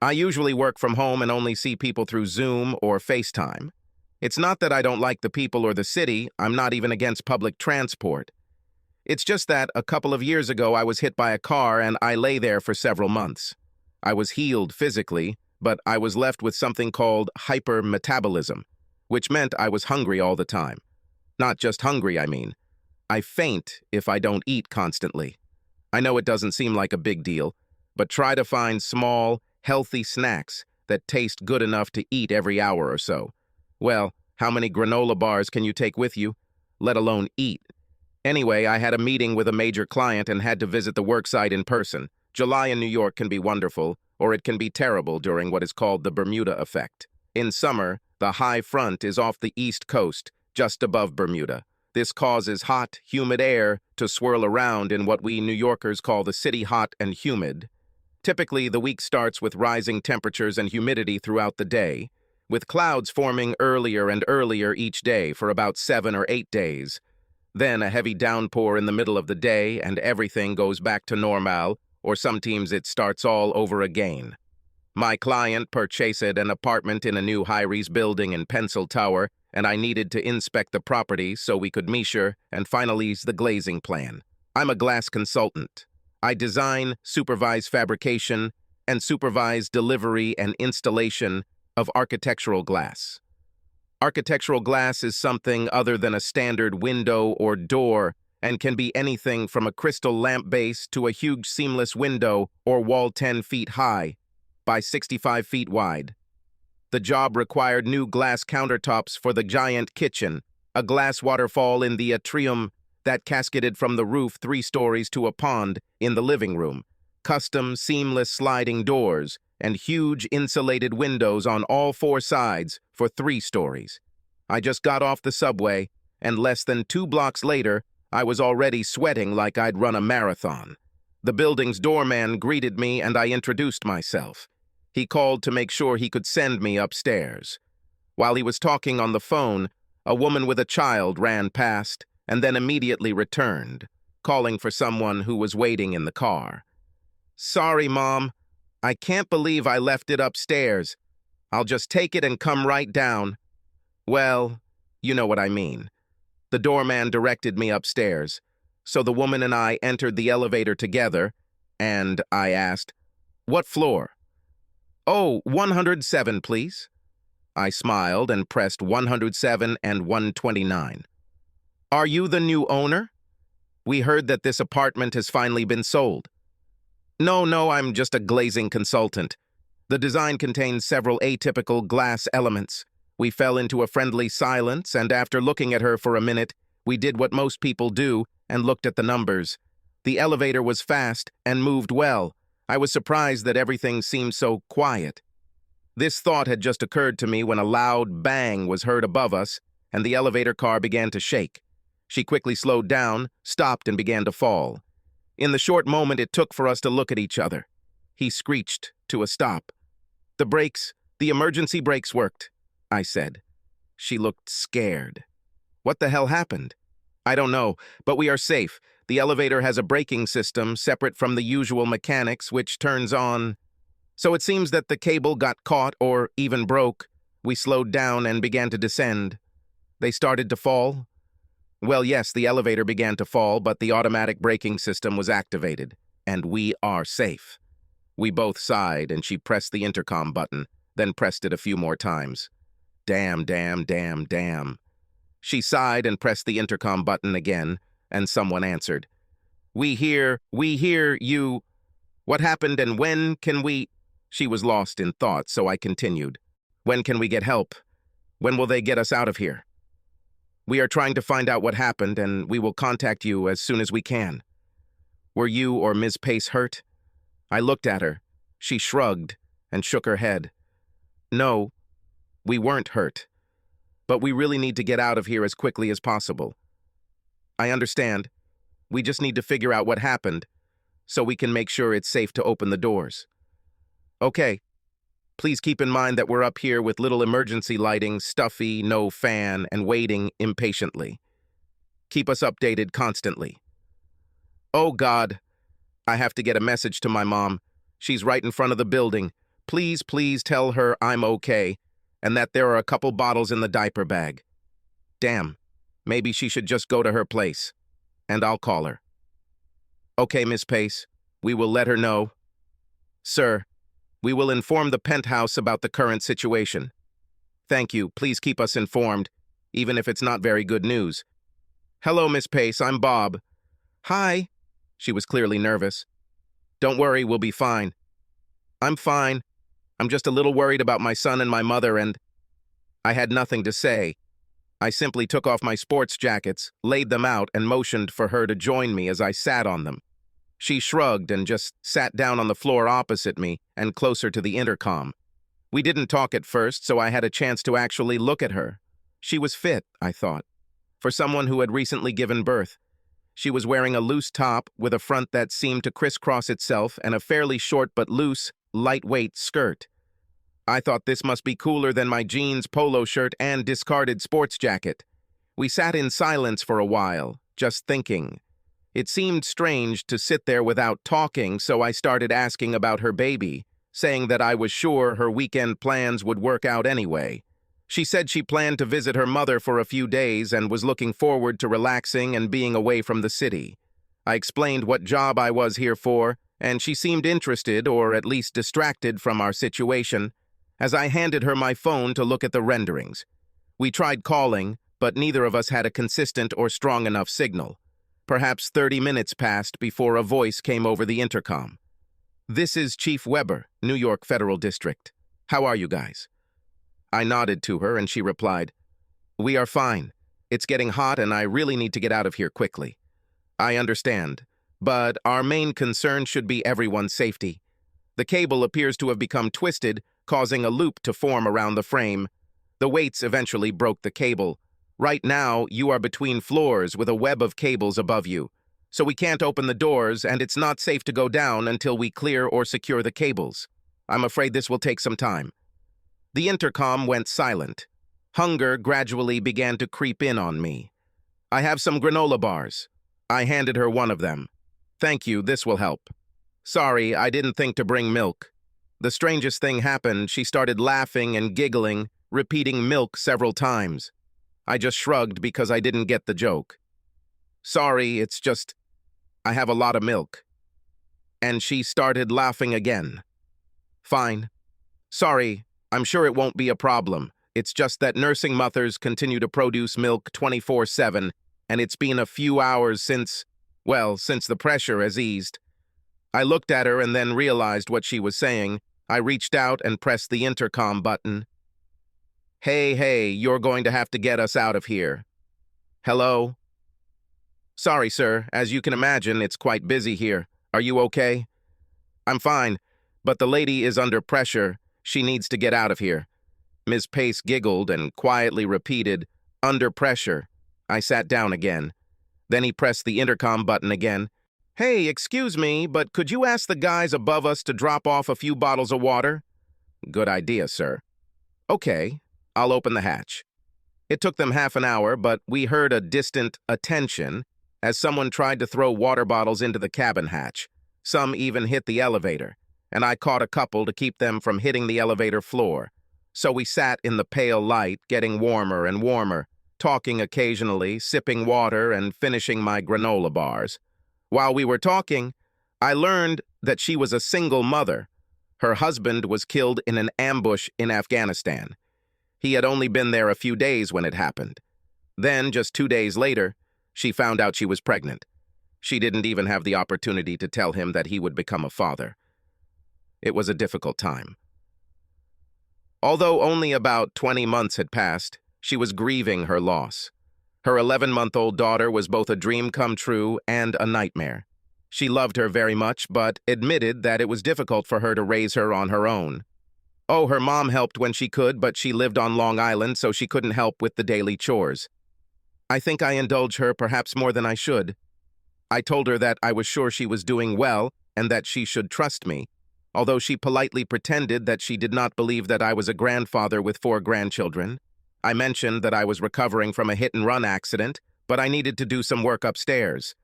I usually work from home and only see people through Zoom or FaceTime. It's not that I don't like the people or the city, I'm not even against public transport. It's just that a couple of years ago I was hit by a car and I lay there for several months. I was healed physically, but I was left with something called hypermetabolism, which meant I was hungry all the time. Not just hungry, I mean. I faint if I don't eat constantly. I know it doesn't seem like a big deal, but try to find small, healthy snacks that taste good enough to eat every hour or so. Well, how many granola bars can you take with you, let alone eat? Anyway, I had a meeting with a major client and had to visit the worksite in person. July in New York can be wonderful, or it can be terrible during what is called the Bermuda effect. In summer, the high front is off the east coast, just above Bermuda. This causes hot, humid air to swirl around in what we New Yorkers call the city hot and humid. Typically, the week starts with rising temperatures and humidity throughout the day, with clouds forming earlier and earlier each day for about 7 or 8 days. Then a heavy downpour in the middle of the day and everything goes back to normal, or sometimes it starts all over again. My client purchased an apartment in a new high-rise building in Pencil Tower, and I needed to inspect the property so we could measure and finalize the glazing plan. I'm a glass consultant. I design, supervise fabrication, and supervise delivery and installation of architectural glass. Architectural glass is something other than a standard window or door and can be anything from a crystal lamp base to a huge seamless window or wall 10 feet high by 65 feet wide. The job required new glass countertops for the giant kitchen, a glass waterfall in the atrium that cascaded from the roof 3 stories to a pond in the living room, custom seamless sliding doors, and huge insulated windows on all 4 sides for 3 stories. I just got off the subway, and less than 2 blocks later, I was already sweating like I'd run a marathon. The building's doorman greeted me and I introduced myself. He called to make sure he could send me upstairs. While he was talking on the phone, a woman with a child ran past and then immediately returned, calling for someone who was waiting in the car. "Sorry, Mom. I can't believe I left it upstairs. I'll just take it and come right down." Well, you know what I mean. The doorman directed me upstairs, so the woman and I entered the elevator together, and I asked, "What floor?" "Oh, 107, please." I smiled and pressed 107 and 129. "Are you the new owner? We heard that this apartment has finally been sold." No, I'm just a glazing consultant. The design contains several atypical glass elements. We fell into a friendly silence, and after looking at her for a minute, we did what most people do and looked at the numbers. The elevator was fast and moved well. I was surprised that everything seemed so quiet. This thought had just occurred to me when a loud bang was heard above us, and the elevator car began to shake. She quickly slowed down, stopped, and began to fall. In the short moment it took for us to look at each other, he screeched to a stop. The emergency brakes worked," I said. She looked scared. "What the hell happened?" "I don't know, but we are safe. The elevator has a braking system separate from the usual mechanics, which turns on. So it seems that the cable got caught or even broke. We slowed down and began to descend. They started to fall." "Well, yes, the elevator began to fall, but the automatic braking system was activated, and we are safe." We both sighed, and she pressed the intercom button, then pressed it a few more times. Damn. She sighed and pressed the intercom button again, and someone answered. We hear you. What happened and when can we—" She was lost in thought, so I continued. "When can we get help? When will they get us out of here?" "We are trying to find out what happened, and we will contact you as soon as we can." "Were you or Ms. Pace hurt?" I looked at her. She shrugged and shook her head. "No, we weren't hurt. But we really need to get out of here as quickly as possible." "I understand. We just need to figure out what happened, so we can make sure it's safe to open the doors." "Okay. Please keep in mind that we're up here with little emergency lighting, stuffy, no fan, and waiting impatiently. Keep us updated constantly." "Oh, God. I have to get a message to my mom. She's right in front of the building. Please, please tell her I'm okay and that there are a couple bottles in the diaper bag. Damn, maybe she should just go to her place, and I'll call her. Okay, Miss Pace, we will let her know. Sir, we will inform the penthouse about the current situation. Thank you, please keep us informed, even if it's not very good news. Hello, Miss Pace, I'm Bob. Hi. She was clearly nervous. Don't worry, we'll be fine. I'm fine. I'm just a little worried about my son and my mother, and I had nothing to say. I simply took off my sports jackets, laid them out, and motioned for her to join me as I sat on them. She shrugged and just sat down on the floor opposite me and closer to the intercom. We didn't talk at first, so I had a chance to actually look at her. She was fit, I thought, for someone who had recently given birth. She was wearing a loose top with a front that seemed to crisscross itself and a fairly short but loose, lightweight skirt. I thought this must be cooler than my jeans, polo shirt, and discarded sports jacket. We sat in silence for a while, just thinking. It seemed strange to sit there without talking, so I started asking about her baby, saying that I was sure her weekend plans would work out anyway. She said she planned to visit her mother for a few days and was looking forward to relaxing and being away from the city. I explained what job I was here for, and she seemed interested, or at least distracted from our situation, as I handed her my phone to look at the renderings. We tried calling, but neither of us had a consistent or strong enough signal. Perhaps 30 minutes passed before a voice came over the intercom. This is Chief Weber, New York Federal District. How are you guys? I nodded to her and she replied, We are fine. It's getting hot and I really need to get out of here quickly. I understand, but our main concern should be everyone's safety. The cable appears to have become twisted, causing a loop to form around the frame. The weights eventually broke the cable. Right now, you are between floors with a web of cables above you. So we can't open the doors, and it's not safe to go down until we clear or secure the cables. I'm afraid this will take some time. The intercom went silent. Hunger gradually began to creep in on me. I have some granola bars. I handed her one of them. Thank you, this will help. Sorry, I didn't think to bring milk. The strangest thing happened. She started laughing and giggling, repeating milk several times. I just shrugged because I didn't get the joke. Sorry, it's just, I have a lot of milk. And she started laughing again. Fine. Sorry, I'm sure it won't be a problem. It's just that nursing mothers continue to produce milk 24/7, and it's been a few hours since the pressure has eased. I looked at her and then realized what she was saying. I reached out and pressed the intercom button. Hey, you're going to have to get us out of here. Hello? Sorry, sir. As you can imagine, it's quite busy here. Are you okay? I'm fine, but the lady is under pressure. She needs to get out of here. Ms. Pace giggled and quietly repeated, under pressure. I sat down again. Then he pressed the intercom button again. Hey, excuse me, but could you ask the guys above us to drop off a few bottles of water? Good idea, sir. Okay, I'll open the hatch. It took them half an hour, but we heard a distant attention as someone tried to throw water bottles into the cabin hatch. Some even hit the elevator, and I caught a couple to keep them from hitting the elevator floor. So we sat in the pale light, getting warmer and warmer, talking occasionally, sipping water, and finishing my granola bars. While we were talking, I learned that she was a single mother. Her husband was killed in an ambush in Afghanistan. He had only been there a few days when it happened. Then, just 2 days later, she found out she was pregnant. She didn't even have the opportunity to tell him that he would become a father. It was a difficult time. Although only about 20 months had passed, she was grieving her loss. Her 11-month-old daughter was both a dream come true and a nightmare. She loved her very much, but admitted that it was difficult for her to raise her on her own. Oh, her mom helped when she could, but she lived on Long Island, so she couldn't help with the daily chores. I think I indulged her perhaps more than I should. I told her that I was sure she was doing well and that she should trust me, although she politely pretended that she did not believe that I was a grandfather with 4 grandchildren. I mentioned that I was recovering from a hit-and-run accident, but I needed to do some work upstairs.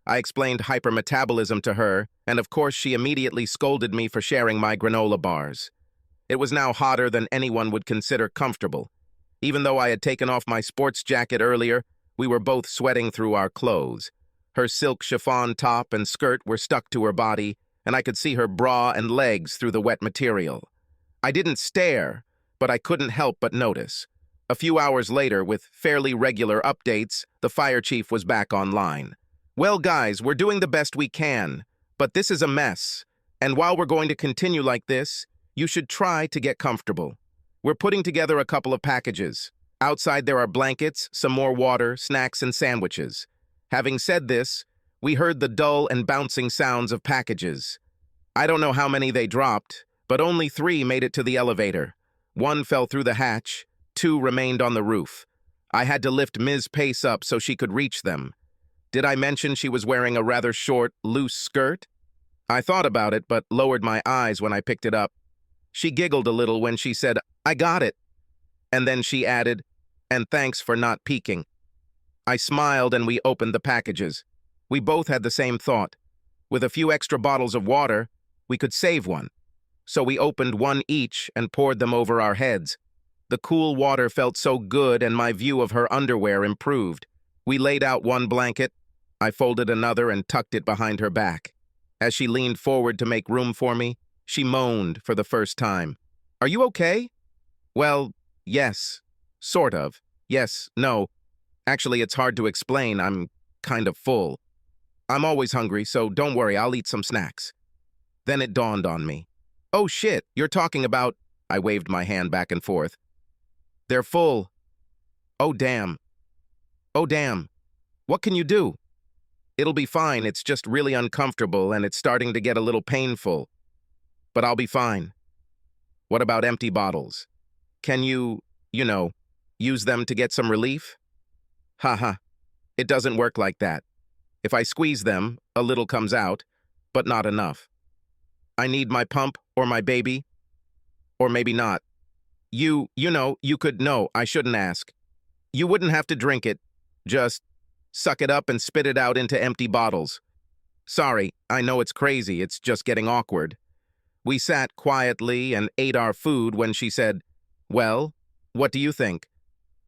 I explained hypermetabolism to her, and of course she immediately scolded me for sharing my granola bars. It was now hotter than anyone would consider comfortable. Even though I had taken off my sports jacket earlier, we were both sweating through our clothes. Her silk chiffon top and skirt were stuck to her body, and I could see her bra and legs through the wet material. I didn't stare, but I couldn't help but notice. A few hours later, with fairly regular updates, the fire chief was back online. "Well, guys, we're doing the best we can, but this is a mess. And while we're going to continue like this, you should try to get comfortable. We're putting together a couple of packages. Outside there are blankets, some more water, snacks, and sandwiches." Having said this, we heard the dull and bouncing sounds of packages. I don't know how many they dropped, but only 3 made it to the elevator. 1 fell through the hatch, 2 remained on the roof. I had to lift Ms. Pace up so she could reach them. Did I mention she was wearing a rather short, loose skirt? I thought about it, but lowered my eyes when I picked it up. She giggled a little when she said, "I got it." And then she added, "And thanks for not peeking." I smiled and we opened the packages. We both had the same thought. With a few extra bottles of water, we could save one. So we opened 1 each and poured them over our heads. The cool water felt so good and my view of her underwear improved. We laid out 1 blanket. I folded another and tucked it behind her back. As she leaned forward to make room for me, she moaned for the first time. "Are you okay?" "Well, yes. Sort of. Yes, no. Actually, it's hard to explain. I'm kind of full. I'm always hungry, so don't worry, I'll eat some snacks." Then it dawned on me. "Oh shit, you're talking about—" I waved my hand back and forth. "They're full. Oh damn. Oh damn. What can you do?" "It'll be fine, it's just really uncomfortable and it's starting to get a little painful. But I'll be fine." "What about empty bottles? Can you use them to get some relief?" "Haha. It doesn't work like that. If I squeeze them, a little comes out, but not enough. I need my pump or my baby. Or maybe not. You could— No, I shouldn't ask. You wouldn't have to drink it. Just suck it up and spit it out into empty bottles. Sorry, I know it's crazy, it's just getting awkward." We sat quietly and ate our food when she said, "Well, what do you think?"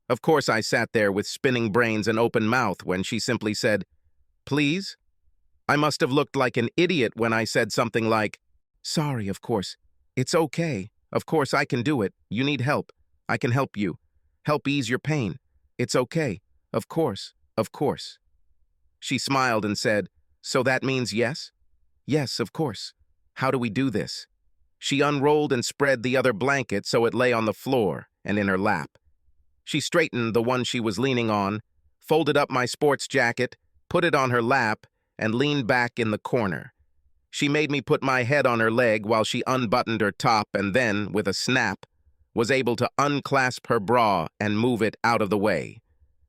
Of course I sat there with spinning brains and open mouth when she simply said, "Please?" I must have looked like an idiot when I said something like, "Sorry, of course. It's okay. Of course I can do it. You need help. I can help you. Help ease your pain. It's okay. Of course, of course." She smiled and said, "So that means yes?" "Yes, of course. How do we do this?" She unrolled and spread the other blanket so it lay on the floor and in her lap. She straightened the one she was leaning on, folded up my sports jacket, put it on her lap, and leaned back in the corner. She made me put my head on her leg while she unbuttoned her top and then, with a snap, was able to unclasp her bra and move it out of the way.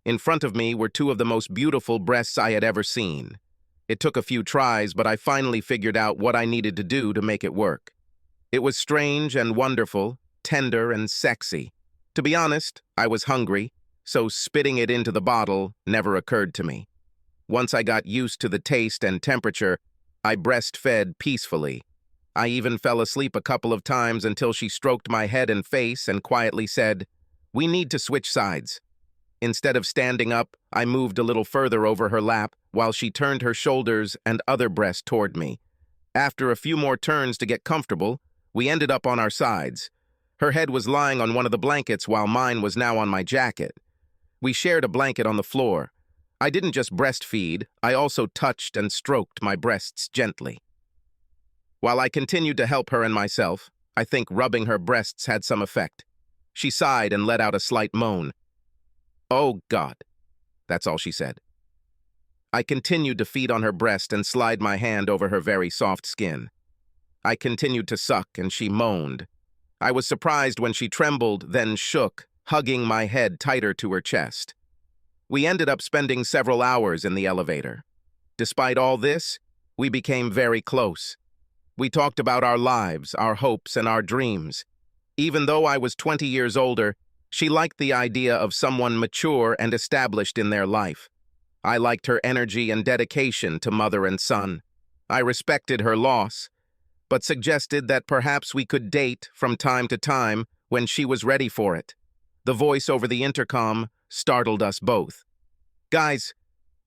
In front of me were 2 of the most beautiful breasts I had ever seen. It took a few tries, but I finally figured out what I needed to do to make it work. It was strange and wonderful, tender and sexy. To be honest, I was hungry, so spitting it into the bottle never occurred to me. Once I got used to the taste and temperature, I breastfed peacefully. I even fell asleep a couple of times until she stroked my head and face and quietly said, "We need to switch sides." Instead of standing up, I moved a little further over her lap while she turned her shoulders and other breast toward me. After a few more turns to get comfortable, we ended up on our sides. Her head was lying on one of the blankets while mine was now on my jacket. We shared a blanket on the floor. I didn't just breastfeed, I also touched and stroked my breasts gently. While I continued to help her and myself, I think rubbing her breasts had some effect. She sighed and let out a slight moan. "Oh, God." That's all she said. I continued to feed on her breast and slide my hand over her very soft skin. I continued to suck and she moaned. I was surprised when she trembled, then shook, hugging my head tighter to her chest. We ended up spending several hours in the elevator. Despite all this, we became very close. We talked about our lives, our hopes, and our dreams. Even though I was 20 years older, she liked the idea of someone mature and established in their life. I liked her energy and dedication to mother and son. I respected her loss, but suggested that perhaps we could date from time to time when she was ready for it. The voice over the intercom startled us both. "Guys,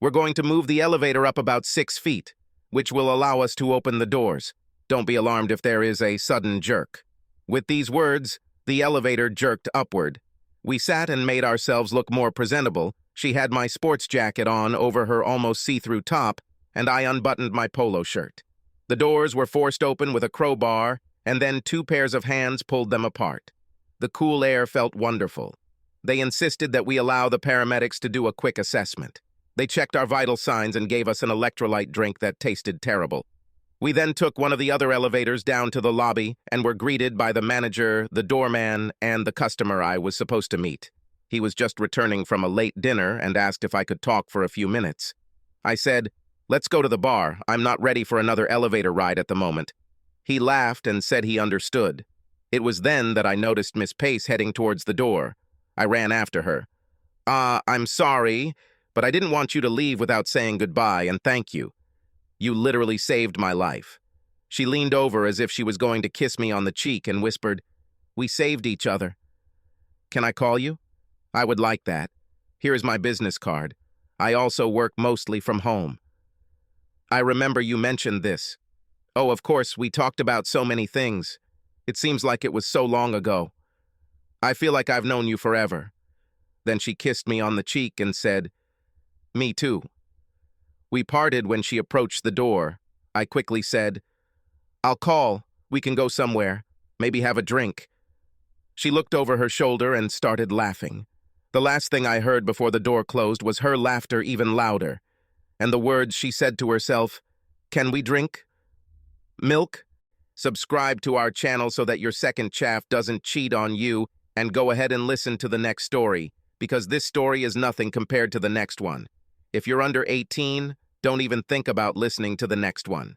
we're going to move the elevator up about 6 feet, which will allow us to open the doors. Don't be alarmed if there is a sudden jerk." With these words, the elevator jerked upward. We sat and made ourselves look more presentable. She had my sports jacket on over her almost see-through top, and I unbuttoned my polo shirt. The doors were forced open with a crowbar, and then 2 pairs of hands pulled them apart. The cool air felt wonderful. They insisted that we allow the paramedics to do a quick assessment. They checked our vital signs and gave us an electrolyte drink that tasted terrible. We then took one of the other elevators down to the lobby and were greeted by the manager, the doorman, and the customer I was supposed to meet. He was just returning from a late dinner and asked if I could talk for a few minutes. I said, "Let's go to the bar. I'm not ready for another elevator ride at the moment." He laughed and said he understood. It was then that I noticed Miss Pace heading towards the door. I ran after her. I'm sorry, but I didn't want you to leave without saying goodbye and thank you. You literally saved my life." She leaned over as if she was going to kiss me on the cheek and whispered, "We saved each other. Can I call you? I would like that. Here is my business card. I also work mostly from home." I remember you mentioned this. Oh, of course, we talked about so many things. It seems like it was so long ago. I feel like I've known you forever. Then she kissed me on the cheek and said, "Me too." We parted when she approached the door. I quickly said, "I'll call. We can go somewhere. Maybe have a drink." She looked over her shoulder and started laughing. The last thing I heard before the door closed was her laughter even louder, and the words she said to herself, "Can we drink milk?" Subscribe to our channel so that your second chaff doesn't cheat on you, and go ahead and listen to the next story, because this story is nothing compared to the next one. If you're under 18, don't even think about listening to the next one.